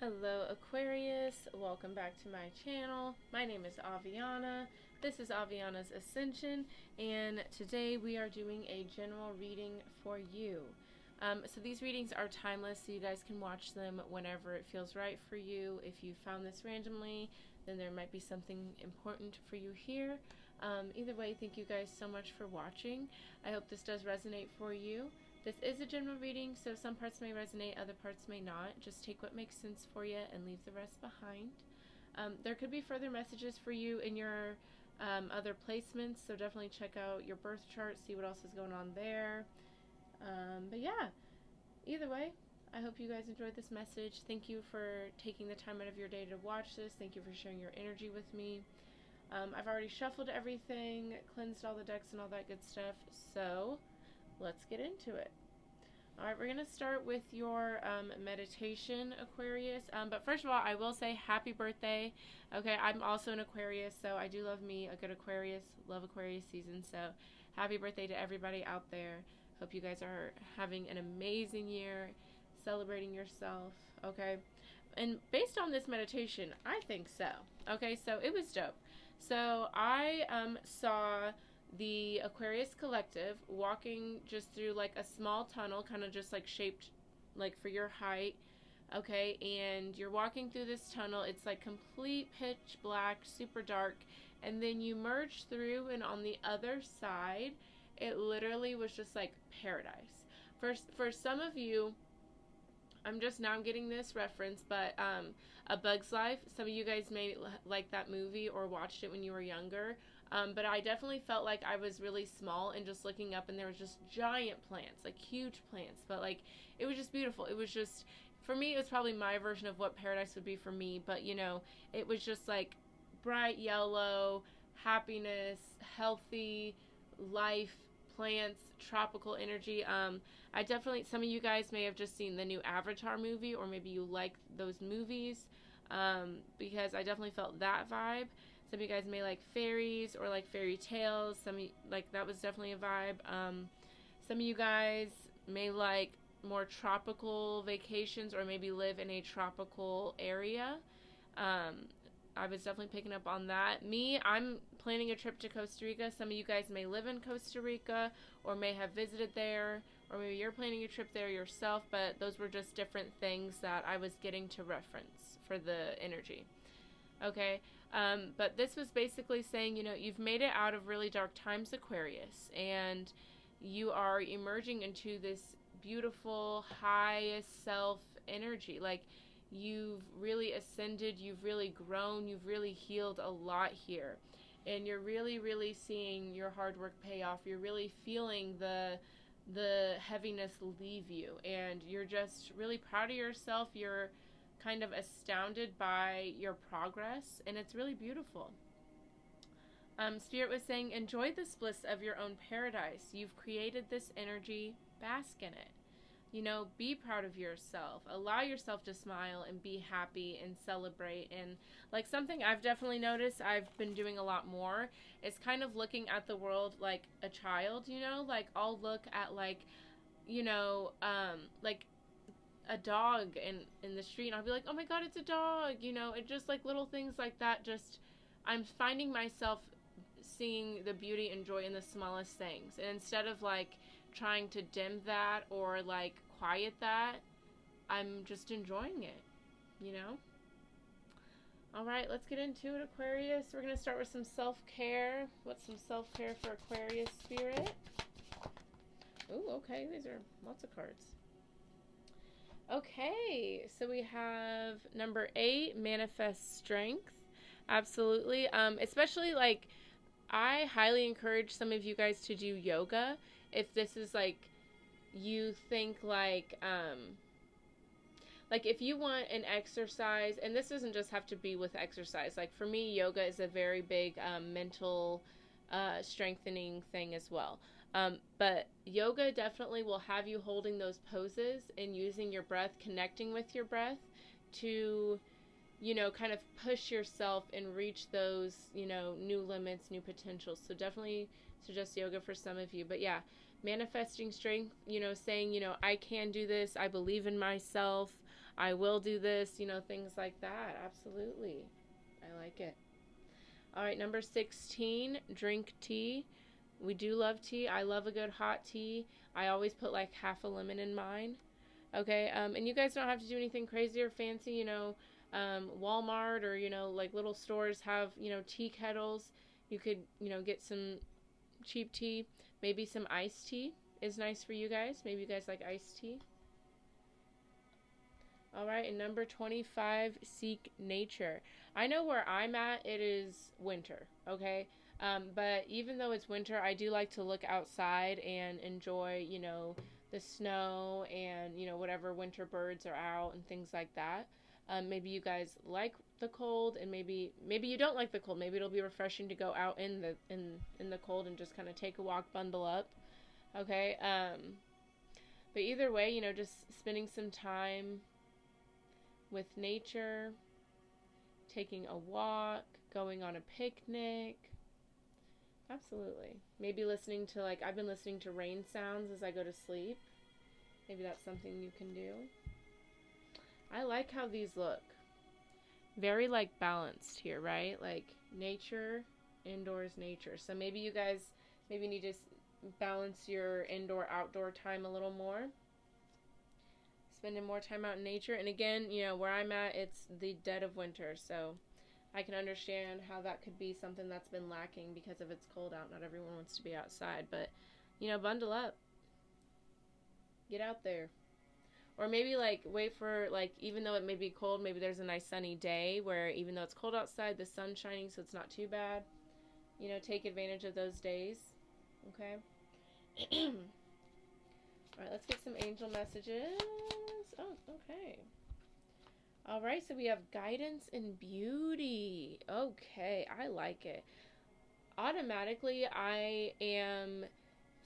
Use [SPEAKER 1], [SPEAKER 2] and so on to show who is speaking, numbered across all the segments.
[SPEAKER 1] Hello Aquarius, welcome back to my channel. My name is Aviana. This is Aviana's Ascension, and today we are doing a general reading for you. So these readings are timeless, so you guys can watch them whenever it feels right for you. If you found this randomly, then there might be something important for you here. Either way, thank you guys so much for watching. I hope this does resonate for you. This is a general reading, so some parts may resonate, other parts may not. Just take what makes sense for you and leave the rest behind. There could be further messages for you in your other placements, so definitely check out your birth chart, see what else is going on there. But yeah, either way, I hope you guys enjoyed this message. Thank you for taking the time out of your day to watch this. Thank you for sharing your energy with me. I've already shuffled everything, cleansed all the decks and all that good stuff, so let's get into it. All right, we're going to start with your meditation, Aquarius. But first of all, I will say happy birthday. Okay, I'm also an Aquarius, so I do love me a good Aquarius. Love Aquarius season, so happy birthday to everybody out there. Hope you guys are having an amazing year, celebrating yourself, okay? And based on this meditation, I think so. Okay, so it was dope. So I saw the Aquarius Collective walking just through like a small tunnel, kind of just like shaped like for your height. Okay, and you're walking through this tunnel. It's like complete pitch black, super dark, and then you merge through, and on the other side it literally was just like paradise. For some of you, I'm just now getting this reference, but A Bug's Life, some of you guys may like that movie or watched it when you were younger, but I definitely felt like I was really small and just looking up and there was just giant plants, like huge plants, but like it was just beautiful. It was just, for me, it was probably my version of what paradise would be for me, but you know, it was just like bright yellow, happiness, healthy life, plants, tropical energy. I definitely, some of you guys may have just seen the new Avatar movie, or maybe you like those movies, because I definitely felt that vibe. Some of you guys may like fairies or like fairy tales. Some of you, like, that was definitely a vibe. Some of you guys may like more tropical vacations or maybe live in a tropical area. I was definitely picking up on that. Me, I'm planning a trip to Costa Rica. Some of you guys may live in Costa Rica or may have visited there, or maybe you're planning a trip there yourself, but those were just different things that I was getting to reference for the energy. Okay, but this was basically saying, you know, you've made it out of really dark times, Aquarius, and you are emerging into this beautiful, highest self energy. Like, you've really ascended, you've really grown, you've really healed a lot here. And you're really, really seeing your hard work pay off. You're really feeling the heaviness leave you. And you're just really proud of yourself. You're kind of astounded by your progress. And it's really beautiful. Spirit was saying, enjoy the bliss of your own paradise. You've created this energy. Bask in it. You know, be proud of yourself. Allow yourself to smile and be happy and celebrate. And like something I've definitely noticed I've been doing a lot more is kind of looking at the world like a child, you know? Like, I'll look at like, you know, like a dog in the street and I'll be like, oh my God, it's a dog, you know? It just like little things like that. Just, I'm finding myself seeing the beauty and joy in the smallest things. And instead of like trying to dim that or like quiet that, I'm just enjoying it, you know? All right, let's get into it, Aquarius. We're going to start with some self-care. What's some self-care for Aquarius spirit? Ooh, okay, these are lots of cards. Okay, so we have number 8, manifest strength. Absolutely. Especially like, I highly encourage some of you guys to do yoga if this is like, you think like if you want an exercise, and this doesn't just have to be with exercise. Like for me, yoga is a very big mental strengthening thing as well. But yoga definitely will have you holding those poses and using your breath, connecting with your breath to, you know, kind of push yourself and reach those, you know, new limits, new potentials. So definitely suggest yoga for some of you. But yeah, manifesting strength, you know, saying, you know, I can do this. I believe in myself. I will do this, things like that. Absolutely. I like it. All right, number 16, drink tea. We do love tea. I love a good hot tea. I always put like half a lemon in mine. Okay, and you guys don't have to do anything crazy or fancy, Walmart or, like little stores have, tea kettles. You could, get some cheap tea. Maybe some iced tea is nice for you guys. Maybe you guys like iced tea. All right, and number 25, seek nature. I know where I'm at, it is winter, okay? But even though it's winter, I do like to look outside and enjoy, the snow and, whatever winter birds are out and things like that. Maybe you guys like the cold, and maybe you don't like the cold. Maybe it'll be refreshing to go out in the cold and just kind of take a walk, bundle up, okay? But either way, just spending some time with nature, taking a walk, going on a picnic. Absolutely. Maybe listening to, I've been listening to rain sounds as I go to sleep. Maybe that's something you can do. I like how these look. Very, balanced here, right? Nature, indoors, nature. So maybe you guys need to balance your indoor-outdoor time a little more. Spending more time out in nature. And again, where I'm at, it's the dead of winter, so I can understand how that could be something that's been lacking because of it's cold out. Not everyone wants to be outside, but, bundle up. Get out there. Or maybe, wait for, even though it may be cold, maybe there's a nice sunny day where even though it's cold outside, the sun's shining, so it's not too bad. Take advantage of those days. Okay? All right, let's get some angel messages. Oh, okay. All right, so we have guidance and beauty. Okay, I like it. Automatically, I am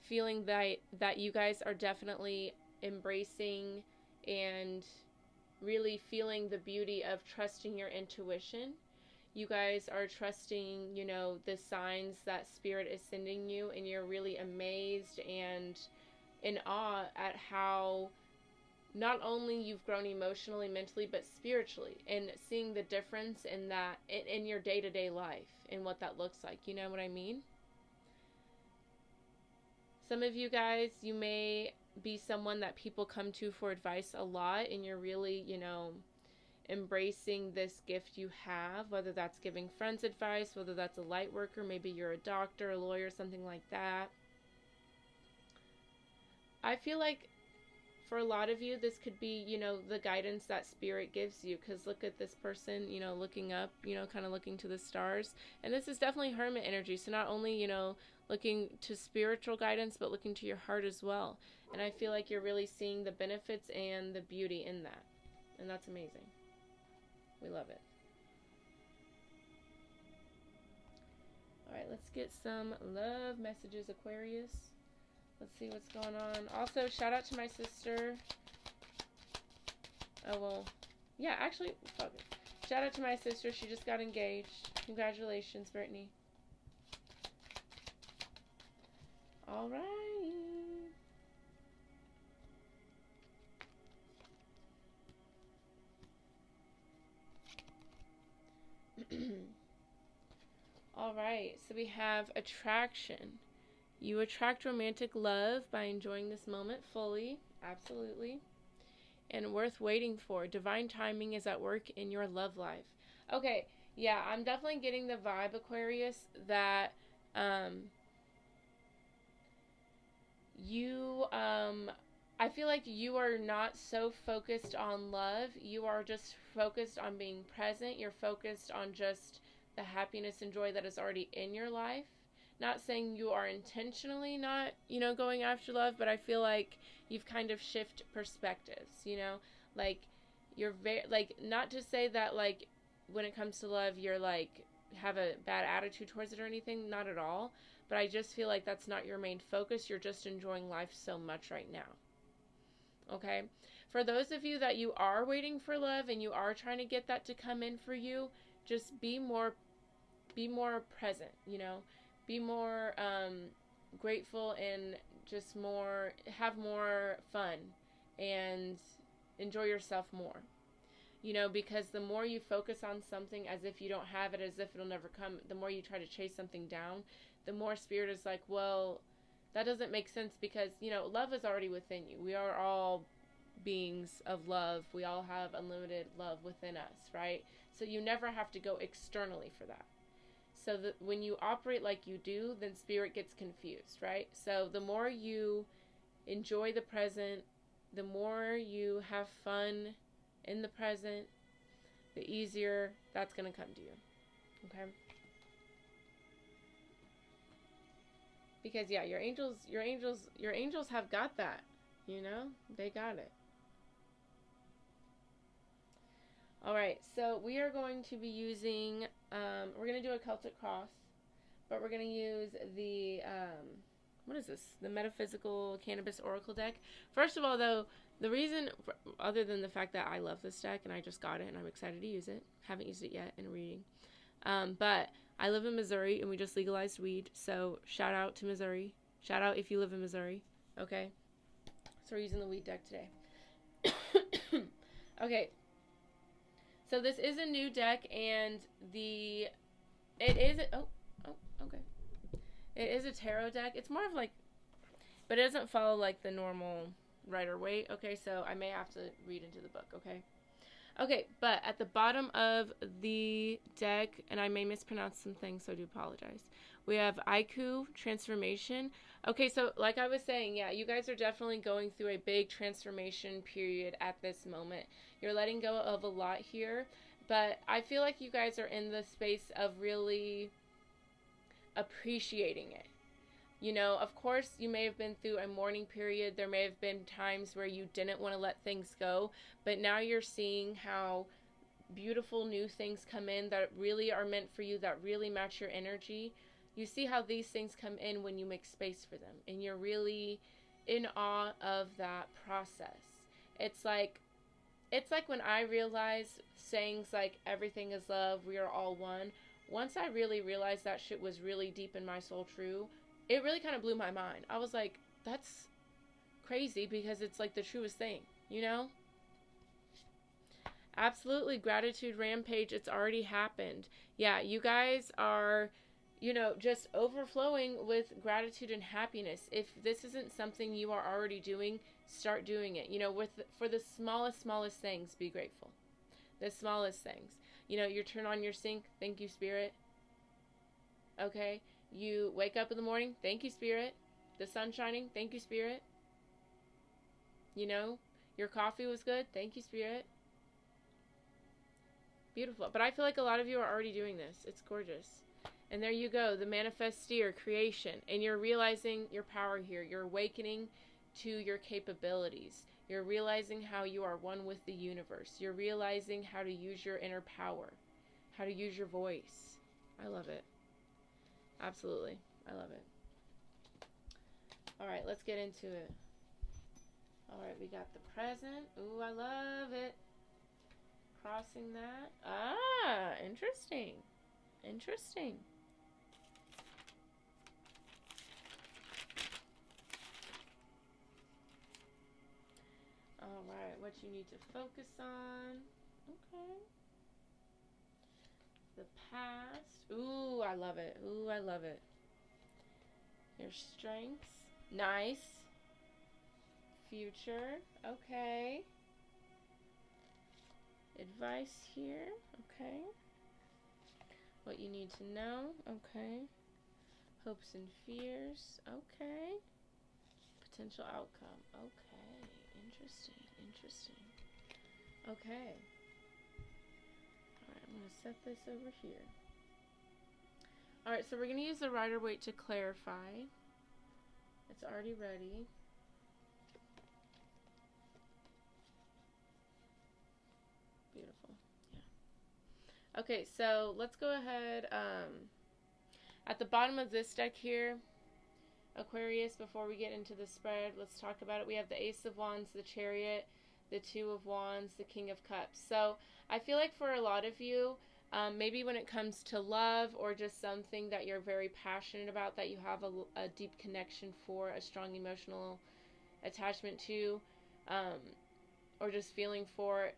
[SPEAKER 1] feeling that you guys are definitely embracing and really feeling the beauty of trusting your intuition. You guys are trusting, the signs that Spirit is sending you, and you're really amazed and in awe at how not only you've grown emotionally, mentally, but spiritually, and seeing the difference in that in your day-to-day life and what that looks like. You know what I mean? Some of you guys, you may be someone that people come to for advice a lot, and you're really, embracing this gift you have, whether that's giving friends advice, whether that's a light worker, maybe you're a doctor, a lawyer, something like that. I feel like for a lot of you, this could be, the guidance that Spirit gives you, because look at this person, looking up, kind of looking to the stars. And this is definitely hermit energy. So not only, looking to spiritual guidance, but looking to your heart as well. And I feel like you're really seeing the benefits and the beauty in that. And that's amazing. We love it. All right, let's get some love messages, Aquarius. Let's see what's going on. Also, shout out to my sister. Oh, well, yeah, actually, fuck it. Shout out to my sister. She just got engaged. Congratulations, Brittany. All right. All right, so we have attraction. You attract romantic love by enjoying this moment fully. Absolutely. And worth waiting for. Divine timing is at work in your love life. Okay, yeah, I'm definitely getting the vibe, Aquarius, that I feel like you are not so focused on love. You are just focused on being present. You're focused on just the happiness and joy that is already in your life. Not saying you are intentionally not, going after love, but I feel like you've kind of shifted perspectives, you're very, not to say that, when it comes to love, you're, have a bad attitude towards it or anything, not at all, but I just feel like that's not your main focus. You're just enjoying life so much right now. Okay? For those of you that you are waiting for love and you are trying to get that to come in for you, just be more present, be more grateful and just have more fun and enjoy yourself more. You know, because the more you focus on something as if you don't have it, as if it'll never come, the more you try to chase something down, the more Spirit is like, well, that doesn't make sense because, you know, love is already within you. We are all beings of love. We all have unlimited love within us, right? So you never have to go externally for that. So that when you operate like you do, then Spirit gets confused, right? So the more you enjoy the present, the more you have fun in the present, the easier that's going to come to you. Okay? Because yeah, your angels have got that. You know? They got it. All right, so we are going to be using, we're going to do a Celtic cross, but we're going to use the, what is this? The Metaphysical Cannabis Oracle deck. First of all, though, the reason, other than the fact that I love this deck and I just got it and I'm excited to use it, haven't used it yet in a reading, but I live in Missouri and we just legalized weed, so shout out to Missouri. Shout out if you live in Missouri, okay? So we're using the weed deck today. Okay. So this is a new deck, and it is a tarot deck. It's more of like, but it doesn't follow like the normal Rider-Waite. Okay, so I may have to read into the book. Okay, but at the bottom of the deck, and I may mispronounce some things, so I do apologize. We have Aiku, transformation. Okay, so like I was saying, yeah, you guys are definitely going through a big transformation period at this moment. You're letting go of a lot here, but I feel like you guys are in the space of really appreciating it. You know, of course, you may have been through a mourning period. There may have been times where you didn't want to let things go, but now you're seeing how beautiful new things come in that really are meant for you, that really match your energy. You see how these things come in when you make space for them, and you're really in awe of that process. It's like when I realized sayings like everything is love, we are all one. Once I really realized that shit was really deep in my soul true, it really kind of blew my mind. I was like, that's crazy because it's like the truest thing, you know? Absolutely, gratitude rampage, it's already happened. Yeah, you guys are, you know, just overflowing with gratitude and happiness. If this isn't something you are already doing, start doing it. You know, for the smallest things, be grateful. The smallest things. You know, you turn on your sink, thank you, Spirit. Okay? You wake up in the morning, thank you, Spirit. The sun's shining, thank you, Spirit. You know, your coffee was good, thank you, Spirit. Beautiful. But I feel like a lot of you are already doing this. It's gorgeous. And there you go, the manifesteur, creation. And you're realizing your power here. You're awakening to your capabilities. You're realizing how you are one with the universe. You're realizing how to use your inner power, how to use your voice. I love it. Absolutely. I love it. All right, let's get into it. All right, we got the present. Ooh, I love it. Crossing that. Ah, interesting. Interesting. All right, what you need to focus on. Okay. The past. Ooh, I love it. Ooh, I love it. Your strengths. Nice. Future. Okay. Advice here. Okay. What you need to know. Okay. Hopes and fears. Okay. Potential outcome. Okay. Interesting. Interesting. Okay. Alright, I'm going to set this over here. Alright, so we're going to use the Rider-Waite to clarify. It's already ready. Beautiful. Yeah. Okay, so let's go ahead. At the bottom of this deck here, Aquarius, before we get into the spread, let's talk about it. We have the Ace of Wands, the Chariot, the Two of Wands, the King of Cups. So I feel like for a lot of you, maybe when it comes to love or just something that you're very passionate about, that you have a deep connection for, a strong emotional attachment to, or just feeling for,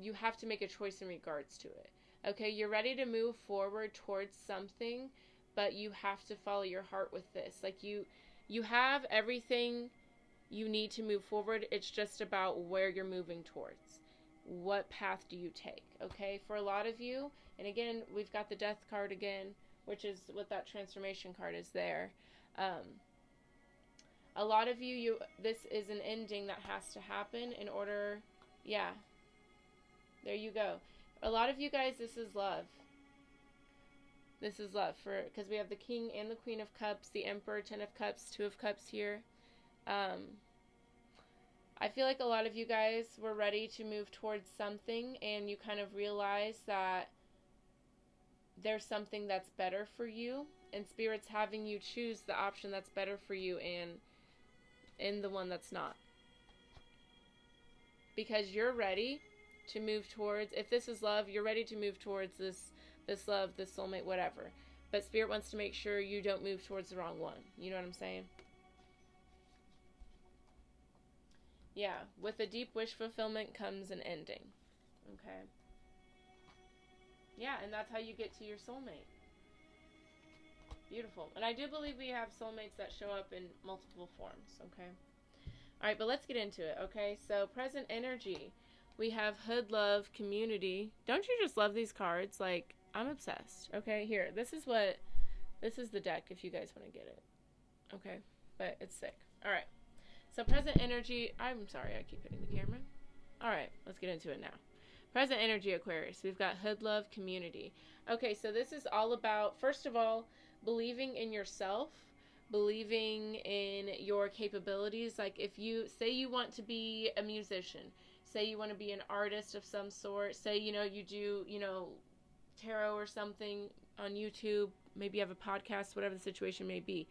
[SPEAKER 1] you have to make a choice in regards to it. Okay, you're ready to move forward towards something, but you have to follow your heart with this. Like you have everything you need to move forward. It's just about where you're moving towards. What path do you take? Okay, for a lot of you, and again, we've got the Death card again, which is what that transformation card is there. A lot of you, this is an ending that has to happen in order, yeah, there you go. A lot of you guys, this is love. This is love, because we have the King and the Queen of Cups, the Emperor, 10 of Cups, 2 of Cups here. I feel like a lot of you guys were ready to move towards something, and you kind of realize that there's something that's better for you, and Spirit's having you choose the option that's better for you and the one that's not. Because you're ready to move towards, if this is love, you're ready to move towards this love, this soulmate, whatever. But Spirit wants to make sure you don't move towards the wrong one. You know what I'm saying? Yeah, with a deep wish fulfillment comes an ending. Okay. Yeah, and that's how you get to your soulmate. Beautiful. And I do believe we have soulmates that show up in multiple forms, okay? All right, but let's get into it, okay? So, present energy. We have hood, love, community. Don't you just love these cards? Like, I'm obsessed, okay? Here, this is the deck if you guys want to get it, okay? But it's sick. All right. So, present energy. I'm sorry, I keep hitting the camera. All right, let's get into it now. Present energy, Aquarius. We've got hood, love, community. Okay, so this is all about, first of all, believing in yourself, believing in your capabilities. Like if you say you want to be a musician, say you want to be an artist of some sort, say, you do, tarot or something on YouTube, maybe you have a podcast, whatever the situation may be.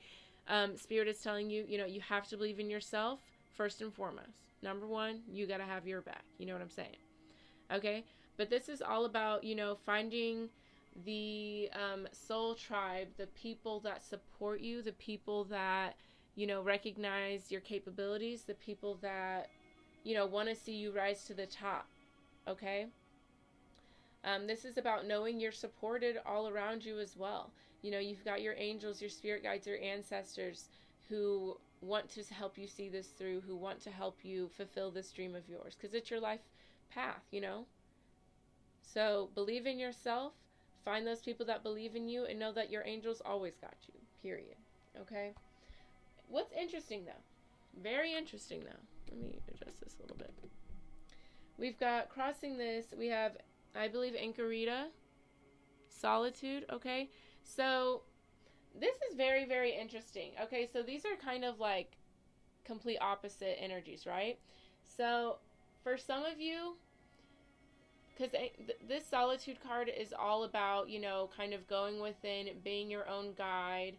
[SPEAKER 1] Spirit is telling you, you have to believe in yourself first and foremost. Number one, you got to have your back. You know what I'm saying? Okay, but this is all about, finding the soul tribe, the people that support you, the people that, recognize your capabilities, the people that, want to see you rise to the top, okay? This is about knowing you're supported all around you as well. You've got your angels, your spirit guides, your ancestors who want to help you see this through, who want to help you fulfill this dream of yours, because it's your life path, So believe in yourself, find those people that believe in you, and know that your angels always got you, period. Okay? What's interesting though, very interesting though, let me adjust this a little bit. We've got crossing this, we have, I believe, Anchorita, solitude, okay? So this is very, very interesting. Okay, so these are kind of like complete opposite energies, right? So for some of you, because this solitude card is all about, kind of going within, being your own guide,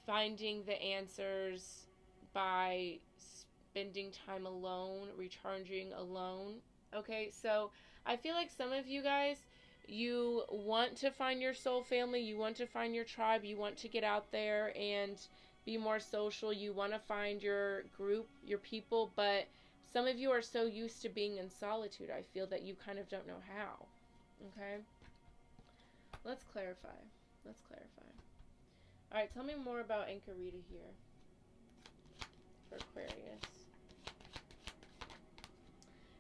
[SPEAKER 1] finding the answers by spending time alone, recharging alone. Okay, so I feel like some of you guys, you want to find your soul family, you want to find your tribe, you want to get out there and be more social, you want to find your group, your people, but some of you are so used to being in solitude, I feel that you kind of don't know how. Okay? Let's clarify. Alright, tell me more about Anchorita here for Aquarius.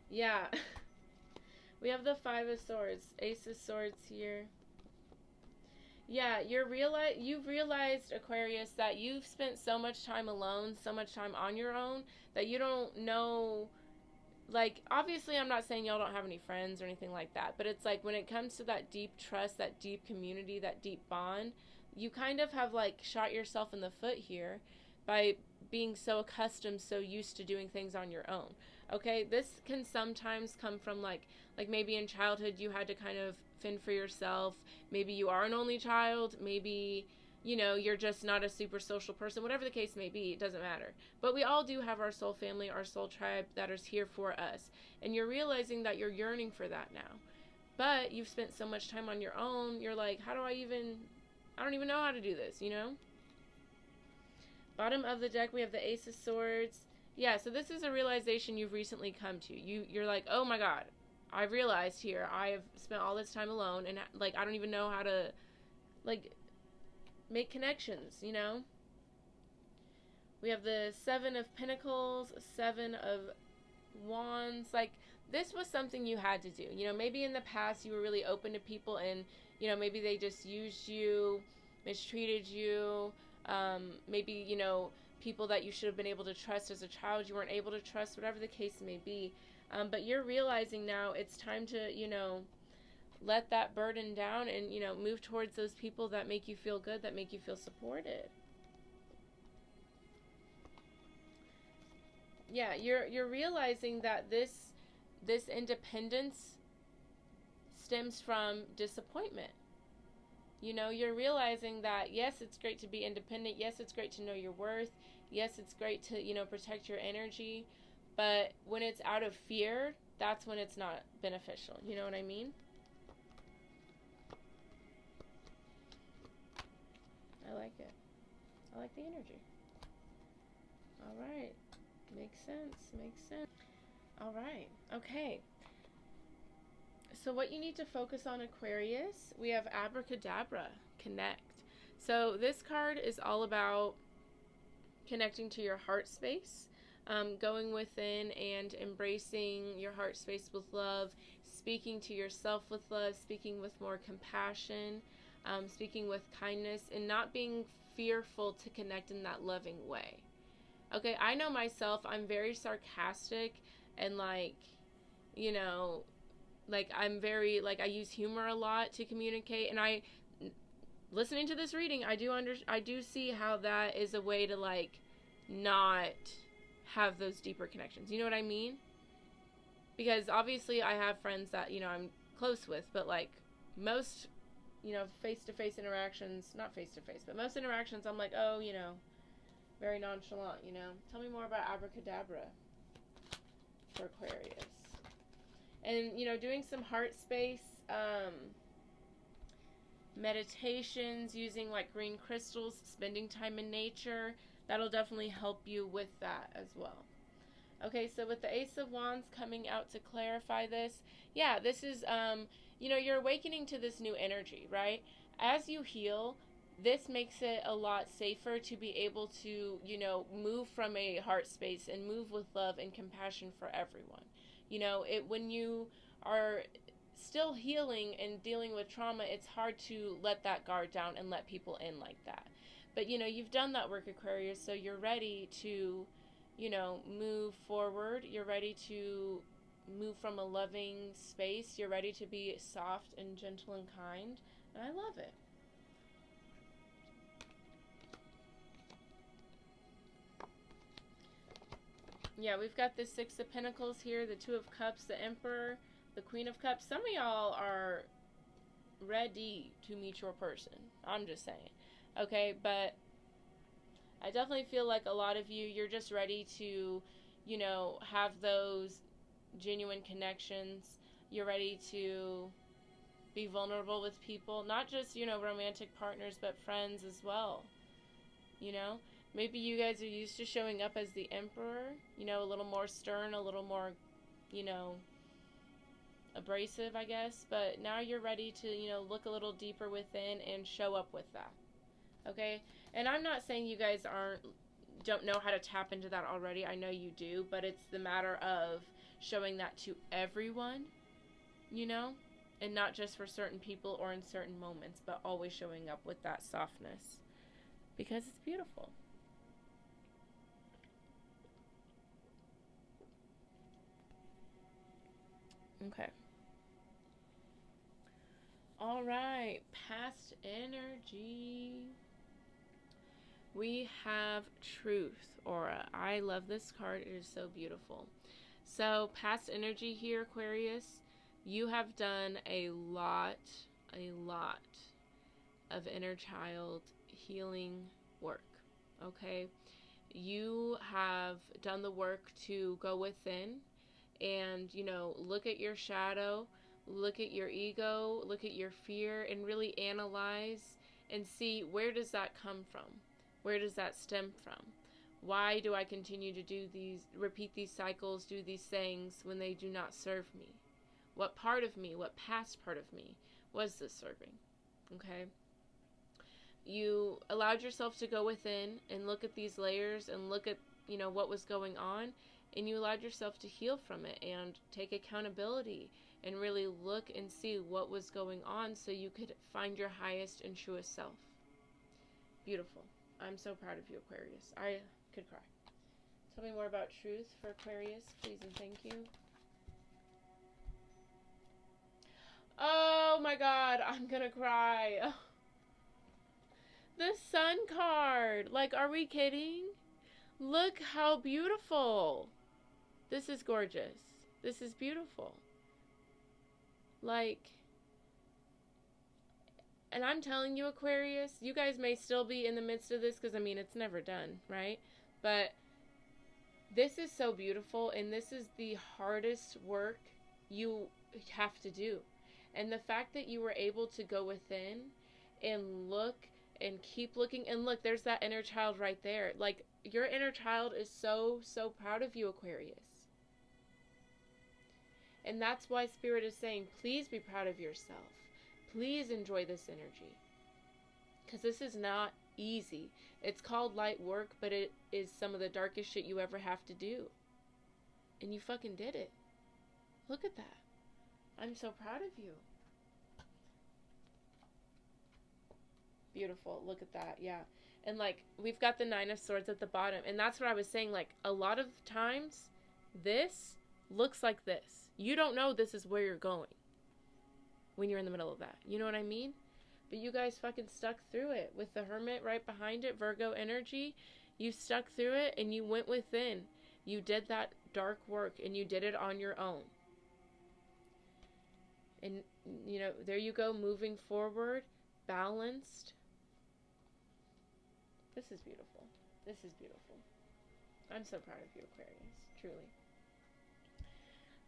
[SPEAKER 1] Yeah. We have the 5 of Swords, Ace of Swords here. Yeah, you've realized, Aquarius, that you've spent so much time alone, so much time on your own, that you don't know, like, obviously I'm not saying y'all don't have any friends or anything like that, but it's like when it comes to that deep trust, that deep community, that deep bond, you kind of have, like, shot yourself in the foot here by being so accustomed, so used to doing things on your own. Okay, this can sometimes come from, like maybe in childhood you had to kind of fend for yourself. Maybe you are an only child. Maybe, you're just not a super social person. Whatever the case may be, it doesn't matter. But we all do have our soul family, our soul tribe that is here for us. And you're realizing that you're yearning for that now. But you've spent so much time on your own, you're like, I don't even know how to do this, Bottom of the deck, we have the Ace of Swords. Yeah, so this is a realization you've recently come to. You're like, oh my God, I've realized here I have spent all this time alone, and like I don't even know how to like make connections, you know? We have the Seven of Pentacles, Seven of Wands. Like, this was something you had to do. You know, maybe in the past you were really open to people and, you know, maybe they just used you, mistreated you. Maybe, you know, people that you should have been able to trust as a child, you weren't able to trust, whatever the case may be. But you're realizing now it's time to, you know, let that burden down and, you know, move towards those people that make you feel good, that make you feel supported. Yeah, you're realizing that this independence stems from disappointment. You know, you're realizing that yes, it's great to be independent. Yes, it's great to know your worth. Yes, it's great to, you know, protect your energy. But when it's out of fear, that's when it's not beneficial. You know what I mean? I like it. I like the energy. All right. Makes sense. Makes sense. All right. Okay. So what you need to focus on, Aquarius, we have Abracadabra, connect. So this card is all about connecting to your heart space, going within and embracing your heart space with love, speaking to yourself with love, speaking with more compassion, speaking with kindness, and not being fearful to connect in that loving way. Okay, I know myself, I'm very sarcastic and like, you know, like I'm very, like I use humor a lot to communicate, and listening to this reading, I do see how that is a way to like not have those deeper connections. You know what I mean? Because obviously I have friends that, you know, I'm close with, but like most, you know, face-to-face interactions, not face-to-face, but most interactions I'm like, oh, you know, very nonchalant, you know. Tell me more about Abracadabra for Aquarius. And, you know, doing some heart space meditations, using like green crystals, spending time in nature, that'll definitely help you with that as well. Okay, so with the Ace of Wands coming out to clarify this, yeah, this is, you know, you're awakening to this new energy, right? As you heal, this makes it a lot safer to be able to, you know, move from a heart space and move with love and compassion for everyone. You know, when you are still healing and dealing with trauma, it's hard to let that guard down and let people in like that. But, you know, you've done that work, Aquarius, so you're ready to, you know, move forward. You're ready to move from a loving space. You're ready to be soft and gentle and kind. And I love it. Yeah, we've got the Six of Pentacles here, the Two of Cups, the Emperor, the Queen of Cups. Some of y'all are ready to meet your person. I'm just saying. Okay, but I definitely feel like a lot of you, you're just ready to, you know, have those genuine connections. You're ready to be vulnerable with people. Not just, you know, romantic partners, but friends as well. You know? Maybe you guys are used to showing up as the Emperor, you know, a little more stern, a little more, you know, abrasive, I guess. But now you're ready to, you know, look a little deeper within and show up with that. Okay? And I'm not saying you guys don't know how to tap into that already. I know you do, but it's the matter of showing that to everyone, you know? And not just for certain people or in certain moments, but always showing up with that softness. Because it's beautiful. Okay. All right. Past energy. We have Truth Aura. I love this card. It is so beautiful. So, past energy here, Aquarius. You have done a lot of inner child healing work. Okay? You have done the work to go within and, you know, look at your shadow, look at your ego, look at your fear, and really analyze and see, where does that come from? Where does that stem from? Why do I continue to repeat these cycles, do these things when they do not serve me? What part of me, what past part of me was this serving? Okay? You allowed yourself to go within and look at these layers and look at, what was going on, and you allowed yourself to heal from it and take accountability and really look and see what was going on so you could find your highest and truest self. Beautiful. I'm so proud of you, Aquarius. I could cry. Tell me more about truth for Aquarius, please and thank you. Oh my God, I'm gonna cry. The Sun card. Like, are we kidding? Look how beautiful. This is gorgeous. This is beautiful. Like, and I'm telling you, Aquarius, you guys may still be in the midst of this because, it's never done, right? But this is so beautiful, and this is the hardest work you have to do. And the fact that you were able to go within and look and keep looking, and look, there's that inner child right there. Like, your inner child is so, so proud of you, Aquarius. And that's why Spirit is saying, please be proud of yourself. Please enjoy this energy. Because this is not easy. It's called light work, but it is some of the darkest shit you ever have to do. And you fucking did it. Look at that. I'm so proud of you. Beautiful. Look at that. Yeah. And like, we've got the Nine of Swords at the bottom. And that's what I was saying. Like, a lot of times, this looks like this. You don't know this is where you're going when you're in the middle of that. You know what I mean? But you guys fucking stuck through it. With the Hermit right behind it, Virgo energy, you stuck through it and you went within. You did that dark work and you did it on your own. And, there you go, moving forward, balanced. This is beautiful. This is beautiful. I'm so proud of you, Aquarius. Truly.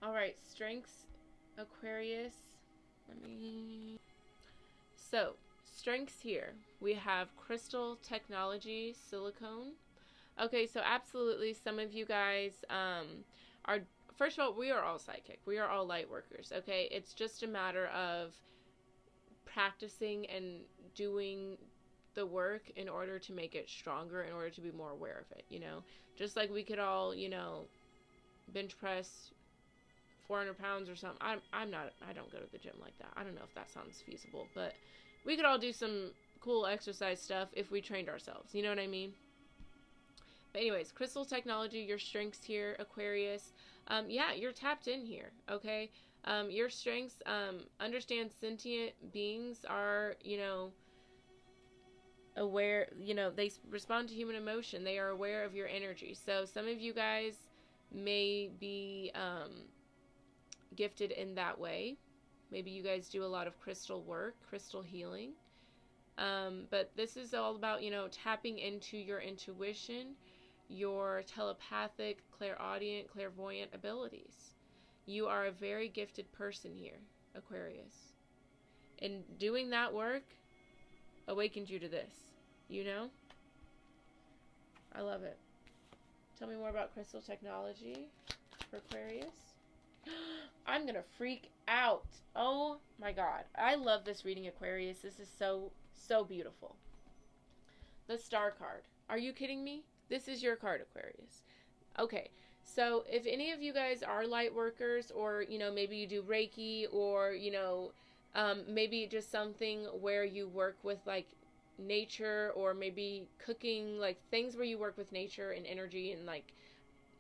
[SPEAKER 1] All right, strengths, Aquarius. So, strengths here. We have crystal technology, silicone. Okay, so absolutely, some of you guys are, first of all, we are all psychic. We are all light workers, okay? It's just a matter of practicing and doing the work in order to make it stronger, in order to be more aware of it, Just like we could all, bench press 400 pounds or something. I don't go to the gym like that. I don't know if that sounds feasible, but we could all do some cool exercise stuff if we trained ourselves. You know what I mean? But anyways, crystal technology, your strengths here, Aquarius. Yeah, you're tapped in here, okay? Your strengths, understand sentient beings are, aware, they respond to human emotion. They are aware of your energy. So some of you guys may be gifted in that way. Maybe you guys do a lot of crystal work, crystal healing. But this is all about, tapping into your intuition, your telepathic, clairaudient, clairvoyant abilities. You are a very gifted person here, Aquarius. And doing that work awakened you to this, I love it. Tell me more about crystal technology for Aquarius. I'm gonna freak out. Oh my God. I love this reading, Aquarius. This is so, so beautiful. The Star card. Are you kidding me? This is your card, Aquarius. Okay, so if any of you guys are light workers, or, maybe you do Reiki, or, maybe just something where you work with, like, nature, or maybe cooking, like, things where you work with nature and energy and, like,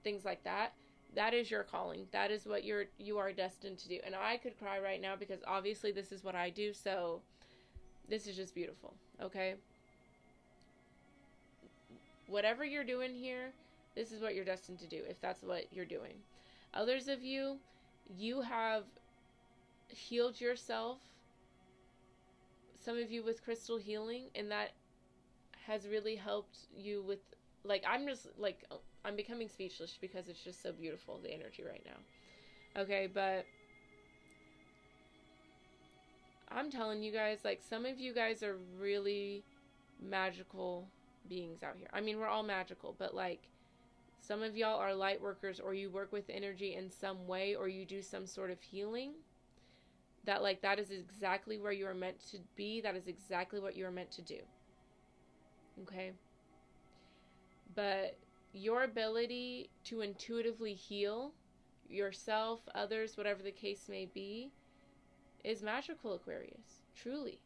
[SPEAKER 1] things like that. That is your calling. That is what you are destined to do. And I could cry right now because obviously this is what I do. So this is just beautiful. Okay. Whatever you're doing here, this is what you're destined to do, if that's what you're doing. Others of you, you have healed yourself. Some of you with crystal healing, and that has really helped you with, like, I'm becoming speechless because it's just so beautiful, the energy right now. Okay, but I'm telling you guys, like, some of you guys are really magical beings out here. I mean, we're all magical, but like some of y'all are light workers, or you work with energy in some way, or you do some sort of healing. That like that is exactly where you are meant to be. That is exactly what you are meant to do. Okay? But your ability to intuitively heal yourself, others, whatever the case may be, is magical, Aquarius. Truly.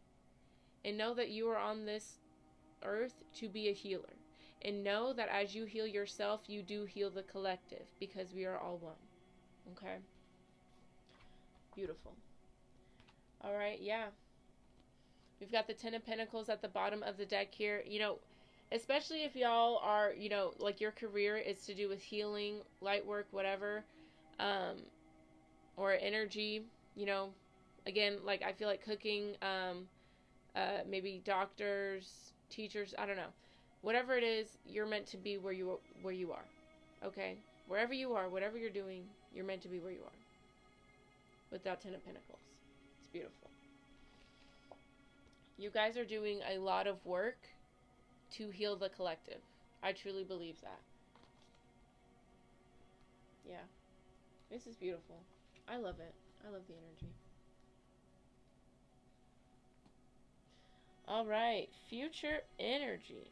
[SPEAKER 1] And know that you are on this earth to be a healer. And know that as you heal yourself, you do heal the collective, because we are all one. Okay? Beautiful. All right, yeah. We've got the Ten of Pentacles at the bottom of the deck here. You know, especially if y'all are, you know, like your career is to do with healing, light work, whatever, or energy, you know, again, like I feel like cooking, maybe doctors, teachers, I don't know. Whatever it is, you're meant to be where you are. Okay? Wherever you are, whatever you're doing, you're meant to be where you are. With that Ten of Pentacles. It's beautiful. You guys are doing a lot of work to heal the collective. I truly believe that. Yeah. This is beautiful. I love it. I love the energy. All right. Future energy.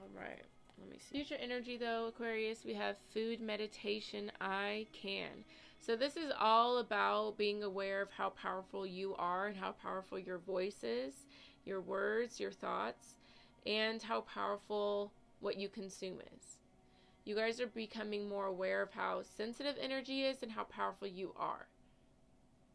[SPEAKER 1] All right. Let me see. Future energy, though, Aquarius, we have food, meditation, I can. So this is all about being aware of how powerful you are and how powerful your voice is, your words, your thoughts, and how powerful what you consume is. You guys are becoming more aware of how sensitive energy is and how powerful you are.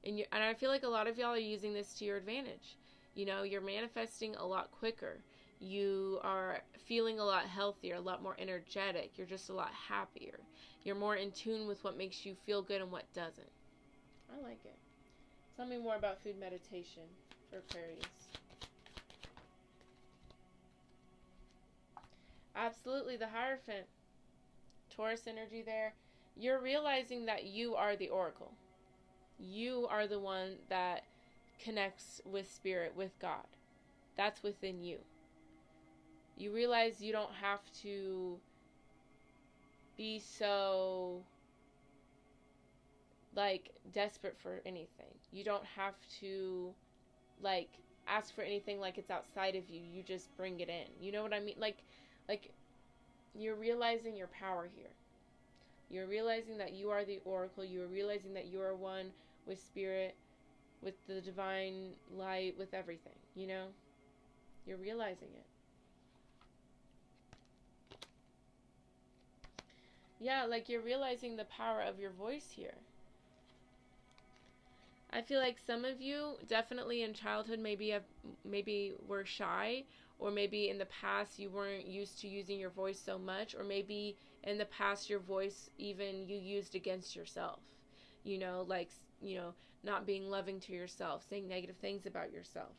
[SPEAKER 1] And I feel like a lot of y'all are using this to your advantage. You know, you're manifesting a lot quicker. You are feeling a lot healthier, a lot more energetic. You're just a lot happier. You're more in tune with what makes you feel good and what doesn't. I like it. Tell me more about food meditation for Aquarius. Absolutely, the Hierophant. Taurus energy there. You're realizing that you are the oracle. You are the one that connects with spirit, with God. That's within you. You realize you don't have to be so like desperate for anything. You don't have to like ask for anything like it's outside of you. You just bring it in. You know what I mean? Like you're realizing your power here. You're realizing that you are the oracle. You're realizing that you are one with spirit, with the divine light, with everything, you know? You're realizing it. Yeah, like you're realizing the power of your voice here. I feel like some of you definitely in childhood maybe were shy, or maybe in the past you weren't used to using your voice so much, or maybe in the past your voice even you used against yourself. You know, like, you know, not being loving to yourself, saying negative things about yourself.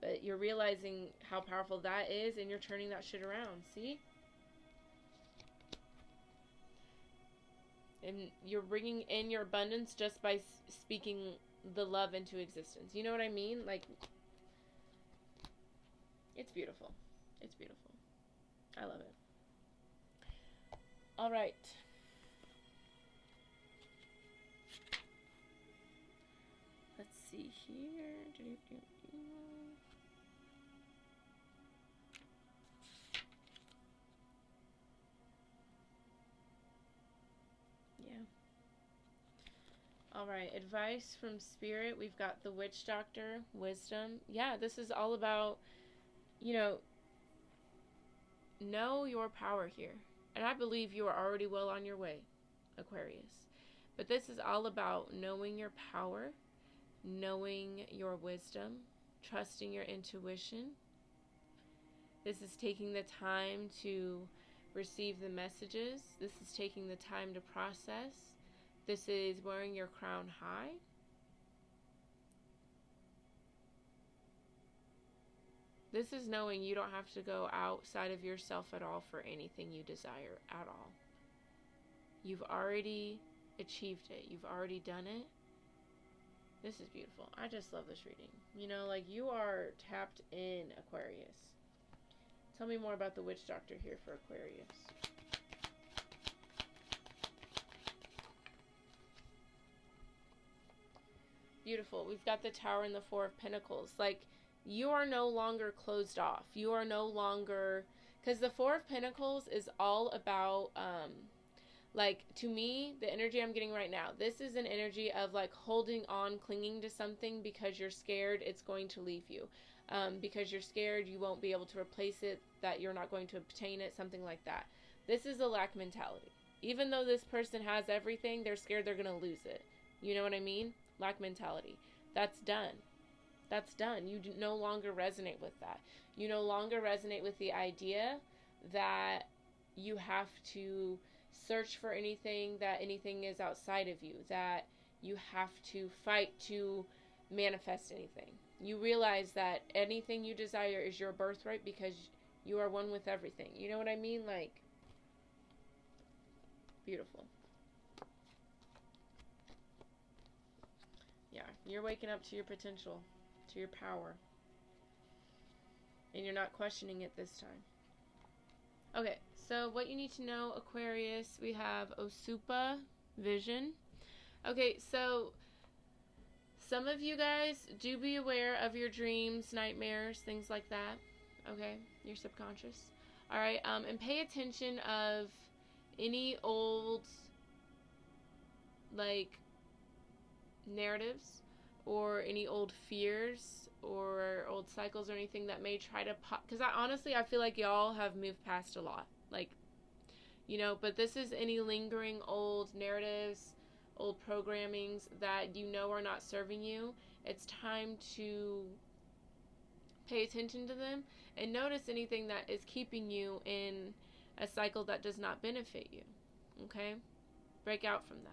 [SPEAKER 1] But you're realizing how powerful that is, and you're turning that shit around, see? And you're bringing in your abundance just by speaking the love into existence. You know what I mean? Like, it's beautiful. It's beautiful. I love it. All right. Let's see here. Yeah. All right. Advice from Spirit. We've got the Witch Doctor, Wisdom. Yeah, this is all about, you know your power here. And I believe you are already well on your way, Aquarius. But this is all about knowing your power, knowing your wisdom, trusting your intuition. This is taking the time to receive the messages. This is taking the time to process. This is wearing your crown high. This is knowing you don't have to go outside of yourself at all for anything you desire at all. You've already achieved it. You've already done it. This is beautiful. I just love this reading. You know, like you are tapped in, Aquarius. Tell me more about the witch doctor here for Aquarius. Beautiful. We've got the Tower and the Four of Pentacles. Like, you are no longer closed off. You are no longer... Because the Four of Pentacles is all about, like, to me, the energy I'm getting right now, this is an energy of, like, holding on, clinging to something because you're scared it's going to leave you. Because you're scared you won't be able to replace it, that you're not going to obtain it, something like that. This is a lack mentality. Even though this person has everything, they're scared they're going to lose it. You know what I mean? Lack mentality. That's done. That's done. You no longer resonate with that. You no longer resonate with the idea that you have to search for anything, that anything is outside of you, that you have to fight to manifest anything. You realize that anything you desire is your birthright because you are one with everything. You know what I mean? Like, beautiful. Yeah, you're waking up to your potential, to your power. And you're not questioning it this time. Okay, so what you need to know, Aquarius, we have Osupa Vision. Okay, so some of you guys do be aware of your dreams, nightmares, things like that. Okay, your subconscious. All right, and pay attention of any old, like, narratives or any old fears or old cycles or anything that may try to pop, because I feel like y'all have moved past a lot, like, you know, but this is any lingering old narratives, old programmings that you know are not serving you. It's time to pay attention to them and notice anything that is keeping you in a cycle that does not benefit you. Okay? Break out from that.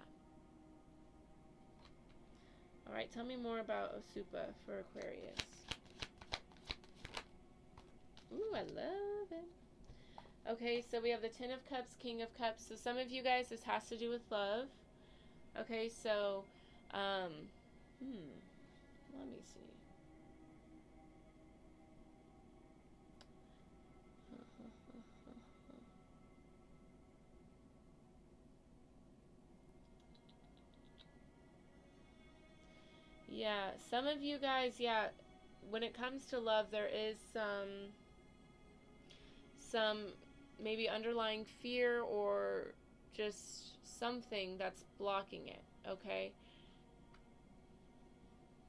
[SPEAKER 1] Alright, tell me more about Osupa for Aquarius. Ooh, I love it. Okay, so we have the Ten of Cups, King of Cups. So some of you guys, this has to do with love. Okay, so, let me see. Yeah, some of you guys, yeah, when it comes to love, there is some maybe underlying fear or just something that's blocking it, okay?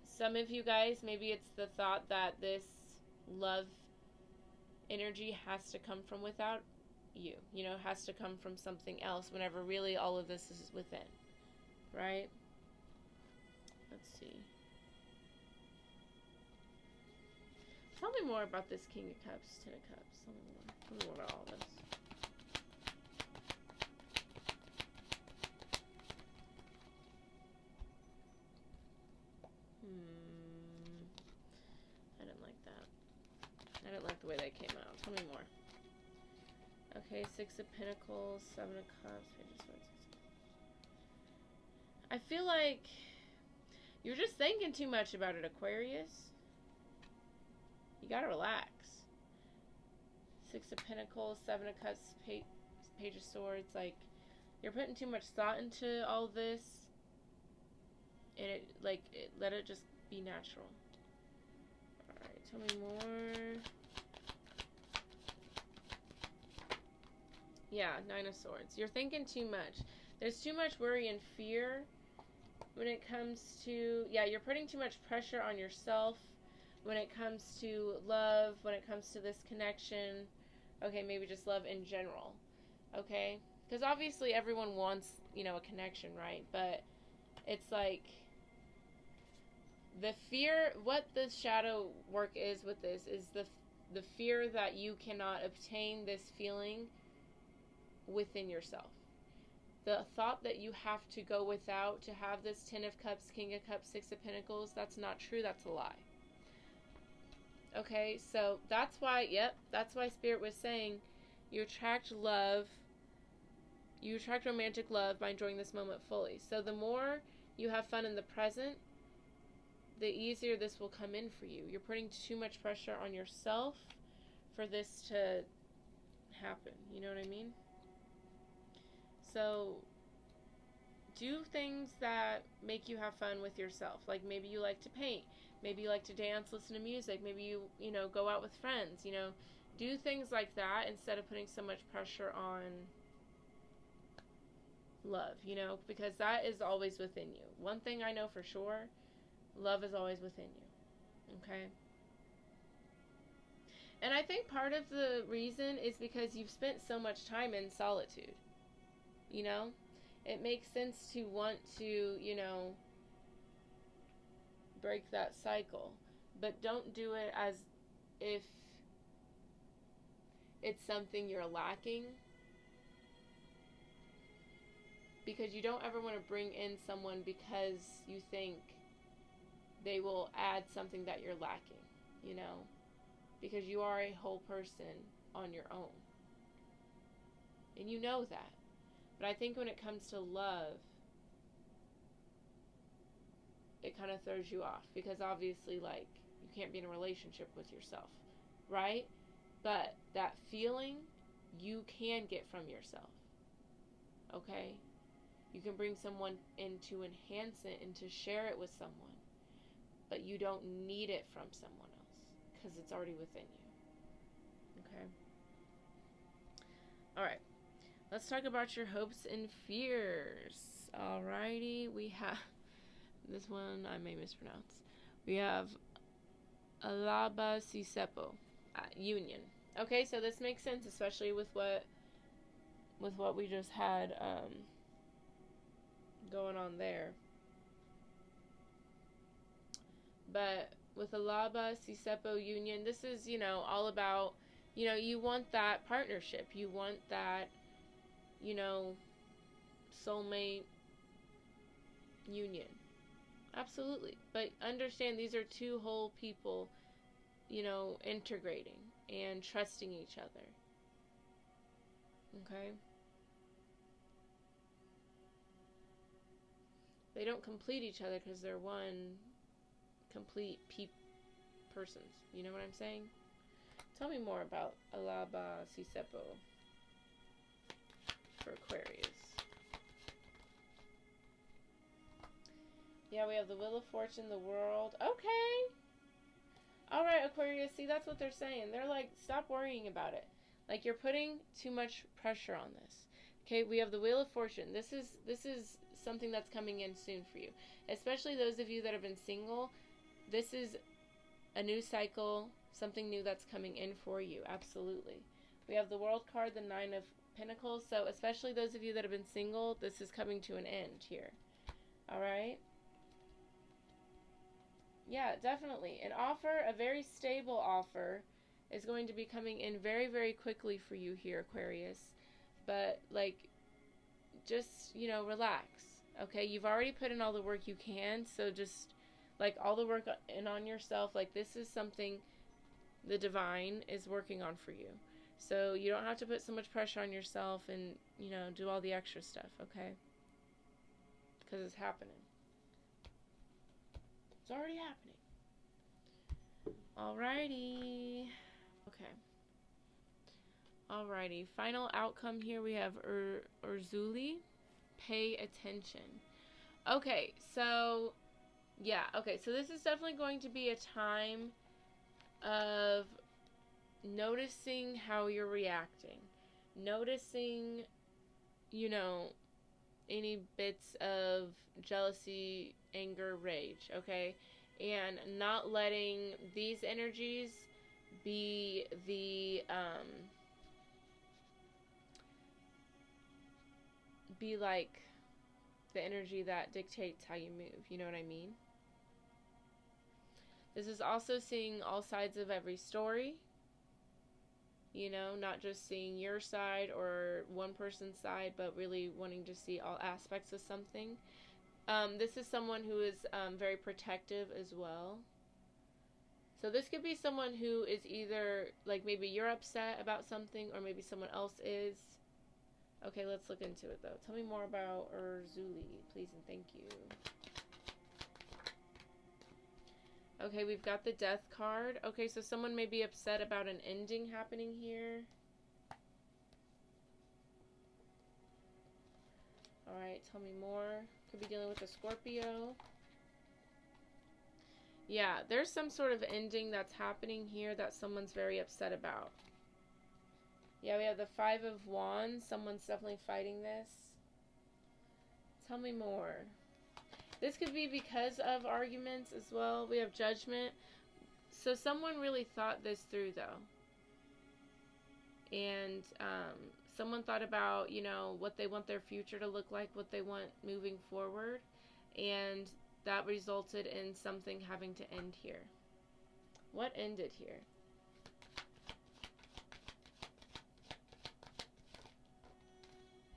[SPEAKER 1] Some of you guys, maybe it's the thought that this love energy has to come from without you, you know, has to come from something else, whenever really all of this is within, right? Let's see. Tell me more about this King of Cups, Ten of Cups. Tell me more. Tell me more about all this. I didn't like that. I didn't like the way that came out. Tell me more. Okay, Six of Pentacles, Seven of Cups, Page of Swords. I feel like you're just thinking too much about it, Aquarius. You gotta relax. Six of Pentacles, Seven of Cups, Page of Swords. Like, you're putting too much thought into all this, and let it just be natural. Alright, tell me more. Yeah, Nine of Swords. You're thinking too much. There's too much worry and fear when it comes to, yeah, you're putting too much pressure on yourself when it comes to love, when it comes to this connection. Okay, maybe just love in general. Okay? Because obviously everyone wants, you know, a connection, right? But it's like the fear, what the shadow work is with this is the fear that you cannot obtain this feeling within yourself. The thought that you have to go without to have this Ten of Cups, King of Cups, Six of Pentacles, that's not true, that's a lie. Okay, so that's why, that's why Spirit was saying you attract love, you attract romantic love by enjoying this moment fully. So the more you have fun in the present, the easier this will come in for you. You're putting too much pressure on yourself for this to happen. You know what I mean? So do things that make you have fun with yourself. Like maybe you like to paint, maybe you like to dance, listen to music, maybe you know, go out with friends, you know. Do things like that instead of putting so much pressure on love, you know, because that is always within you. One thing I know for sure, love is always within you. Okay? And I think part of the reason is because you've spent so much time in solitude. You know? It makes sense to want to, you know, break that cycle. But don't do it as if it's something you're lacking. Because you don't ever want to bring in someone because you think they will add something that you're lacking, you know? Because you are a whole person on your own. And you know that. But I think when it comes to love, it kind of throws you off. Because obviously, like, you can't be in a relationship with yourself, right? But that feeling, you can get from yourself. Okay? You can bring someone in to enhance it and to share it with someone. But you don't need it from someone else. Because it's already within you. Okay? Alright. Let's talk about your hopes and fears. Alrighty. We have... This one I may mispronounce. We have Alaba Sisepo. Union. Okay, so this makes sense, especially with what we just had going on there. But with Alaba Sisepo Union, this is, you know, all about, you know, you want that partnership. You want that, you know, soulmate union. Absolutely. But understand these are two whole people, you know, integrating and trusting each other. Okay? They don't complete each other because they're one complete persons. You know what I'm saying? Tell me more about Alaba Sisepo for Aquarius. Yeah, we have the Wheel of Fortune, the World. Okay. Alright, Aquarius. See, that's what they're saying. They're like, stop worrying about it. Like, you're putting too much pressure on this. Okay, we have the Wheel of Fortune. This is something that's coming in soon for you. Especially those of you that have been single. This is a new cycle, something new that's coming in for you. Absolutely. We have the World card, the Nine of Pentacles. So, especially those of you that have been single, this is coming to an end here. Alright? Yeah, definitely. An offer, a very stable offer, is going to be coming in very, very quickly for you here, Aquarius. But, like, just, you know, relax. Okay? You've already put in all the work you can, so just, like, all the work in on yourself. Like, this is something the divine is working on for you. So you don't have to put so much pressure on yourself and, you know, do all the extra stuff, okay? Because it's happening. It's already happening. Alrighty. Okay. Alrighty. Final outcome here we have Urzuli. Pay attention. Okay, so yeah, okay, so this is definitely going to be a time of noticing how you're reacting. Noticing, you know, any bits of jealousy, anger, rage, okay? And not letting these energies be like the energy that dictates how you move. You know what I mean? This is also seeing all sides of every story. You know, not just seeing your side or one person's side, but really wanting to see all aspects of something. This is someone who is very protective as well. So this could be someone who is either, like, maybe you're upset about something or maybe someone else is. Okay, let's look into it, though. Tell me more about Urzuli, please and thank you. Okay, we've got the Death card. Okay, so someone may be upset about an ending happening here. Alright, tell me more. Could be dealing with a Scorpio. Yeah, there's some sort of ending that's happening here that someone's very upset about. Yeah, we have the Five of Wands. Someone's definitely fighting this. Tell me more. This could be because of arguments as well. We have Judgment. So someone really thought this through, though. And someone thought about, you know, what they want their future to look like, what they want moving forward. And that resulted in something having to end here. What ended here?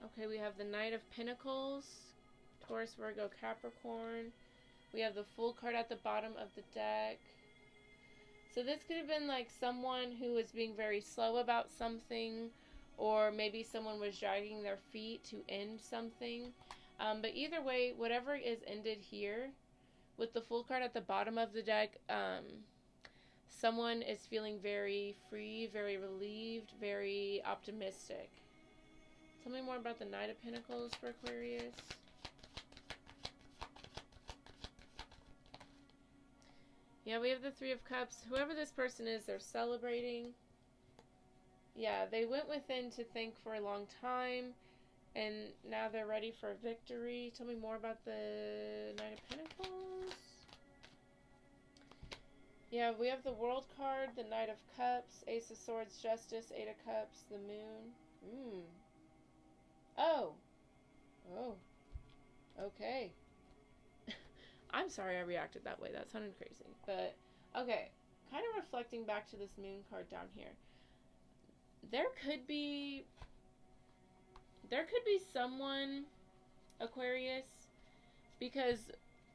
[SPEAKER 1] Okay, we have the Knight of Pentacles, Taurus, Virgo, Capricorn. We have the Fool card at the bottom of the deck. So this could have been like someone who was being very slow about something, or maybe someone was dragging their feet to end something. But either way, whatever is ended here, with the Fool card at the bottom of the deck, someone is feeling very free, very relieved, very optimistic. Tell me more about the Knight of Pentacles for Aquarius. Yeah, we have the Three of Cups. Whoever this person is, they're celebrating. Yeah, they went within to think for a long time, and now they're ready for victory. Tell me more about the Knight of Pentacles. Yeah, we have the World card, the Knight of Cups, Ace of Swords, Justice, Eight of Cups, the Moon. Oh. Okay. I'm sorry I reacted that way. That sounded crazy. But, okay. Kind of reflecting back to this Moon card down here. There could be someone, Aquarius, because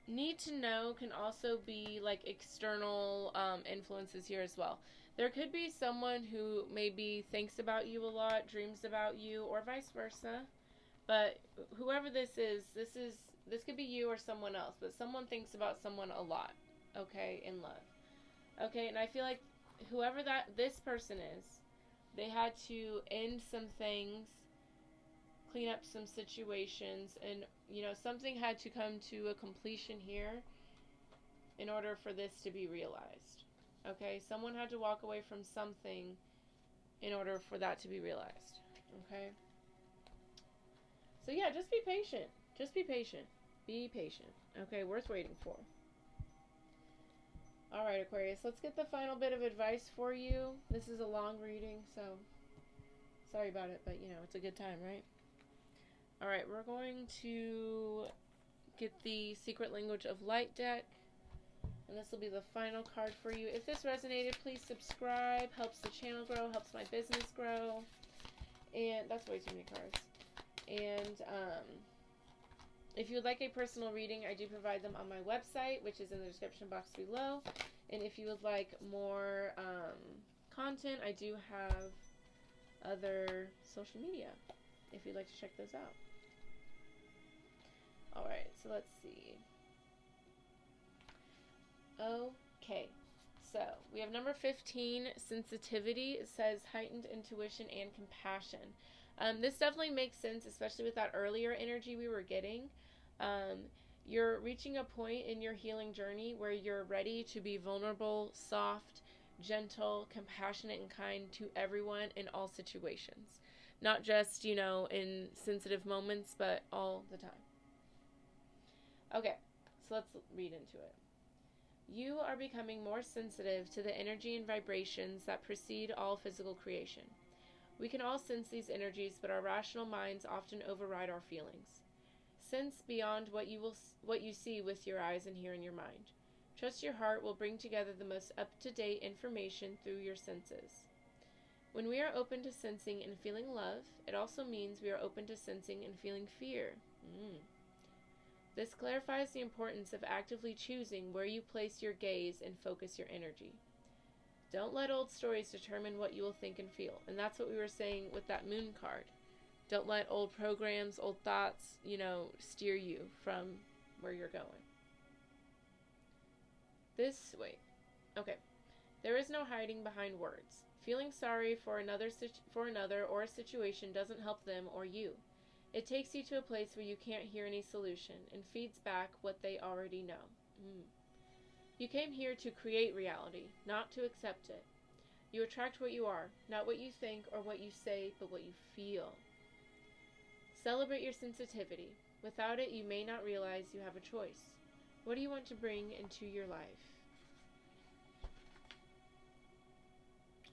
[SPEAKER 1] need to know can also be like external influences here as well. There could be someone who maybe thinks about you a lot, dreams about you, or vice versa. But whoever this could be you or someone else, but someone thinks about someone a lot, okay, in love. Okay, and I feel like whoever this person is, they had to end some things, clean up some situations, and, you know, something had to come to a completion here in order for this to be realized. Okay, someone had to walk away from something in order for that to be realized. Okay? So yeah, just be patient. Just be patient. Be patient. Okay, worth waiting for. Alright, Aquarius, let's get the final bit of advice for you. This is a long reading, so sorry about it, but you know, it's a good time, right? Alright, we're going to get the Secret Language of Light deck. And this will be the final card for you. If this resonated, please subscribe. Helps the channel grow, helps my business grow. And that's way too many cards. And if you would like a personal reading, I do provide them on my website, which is in the description box below. And if you would like more content, I do have other social media, if you'd like to check those out. Alright, so let's see. Okay, so we have number 15, sensitivity. It says heightened intuition and compassion. This definitely makes sense, especially with that earlier energy we were getting. You're reaching a point in your healing journey where you're ready to be vulnerable, soft, gentle, compassionate, and kind to everyone in all situations. Not just, you know, in sensitive moments, but all the time. Okay, so let's read into it. You are becoming more sensitive to the energy and vibrations that precede all physical creation. We can all sense these energies, but our rational minds often override our feelings. Sense beyond what you see with your eyes and hear in your mind. Trust your heart will bring together the most up-to-date information through your senses. When we are open to sensing and feeling love, it also means we are open to sensing and feeling fear. This clarifies the importance of actively choosing where you place your gaze and focus your energy. Don't let old stories determine what you will think and feel. And that's what we were saying with that Moon card. Don't let old programs, old thoughts, you know, steer you from where you're going. There is no hiding behind words. Feeling sorry for another or a situation doesn't help them or you. It takes you to a place where you can't hear any solution and feeds back what they already know. You came here to create reality, not to accept it. You attract what you are, not what you think or what you say, but what you feel. Celebrate your sensitivity. Without it, you may not realize you have a choice. What do you want to bring into your life?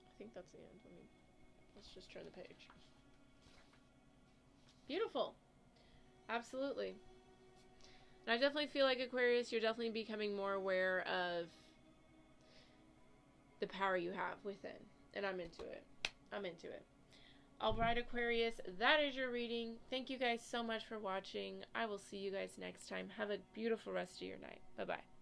[SPEAKER 1] I think that's the end. Let's just turn the page. Beautiful. Absolutely. And I definitely feel like, Aquarius, you're definitely becoming more aware of the power you have within. And I'm into it. Alright, Aquarius, that is your reading. Thank you guys so much for watching. I will see you guys next time. Have a beautiful rest of your night. Bye-bye.